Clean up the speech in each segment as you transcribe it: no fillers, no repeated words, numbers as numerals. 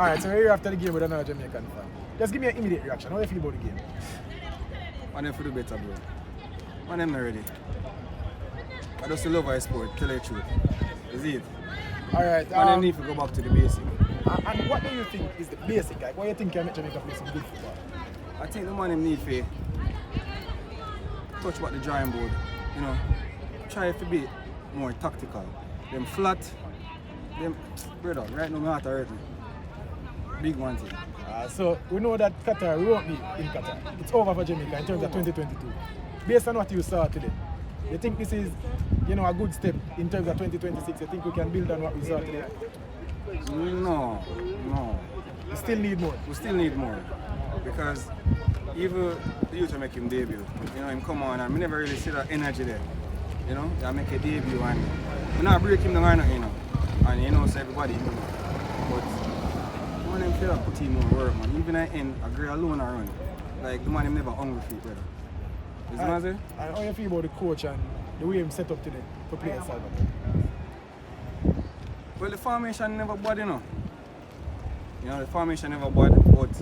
Alright, so we're here after the game with another Jamaican fan. Just give me an immediate reaction. How do you feel about the game? Man, them for do better, bro. Man, them not ready. I just love our sport, tell you the truth. Is it? Alright. Man, them need to go back to the basic. And what do you think is the basic? Like, what do you think can make Jamaica play some good football? I think the man them need to touch about the drawing board. You know, try to be more tactical. Them flat, them, brother, right now my heart hurt me. Big one thing. So we know that Qatar, we won't be in Qatar. It's over for Jamaica in terms of 2022. Based on what you saw today, you think this is, a good step in terms of 2026? You think we can build on what we saw today? No. We still need more. We still need more. Because even the youth make him debut. Him come on and we never really see that energy there. I make a debut and we not break him down or nothing, And so everybody, But man them feel like put in more work, man. Even at the end, I agree alone around. Like the man him never hungry for it, brother. You see what I'm saying? And how you feel about the coach and the way him set up today to play at Salvador? Well, the formation never bad, the formation never bad, but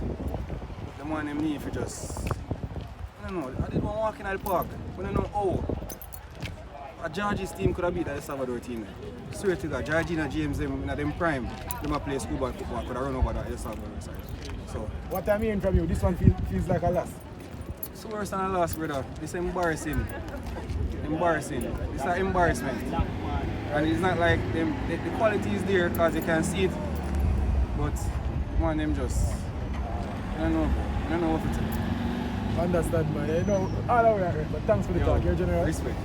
the man them need for just, I don't know, I didn't walk in at the park. I don't know how a Georgie's team could have beat the Salvador team. Swear to God, Georgina James them in them prime, them play schoolboy football, could have run over that El Salvador side. So what I'm hearing from you, this one feels like a loss. It's worse than a loss, brother. It's embarrassing. It's an embarrassment. And it's not like them, the quality is there because you can see it, but man, them just, I don't know what to tell. Understand, man. All the way, but thanks for the talk, your general. Respect.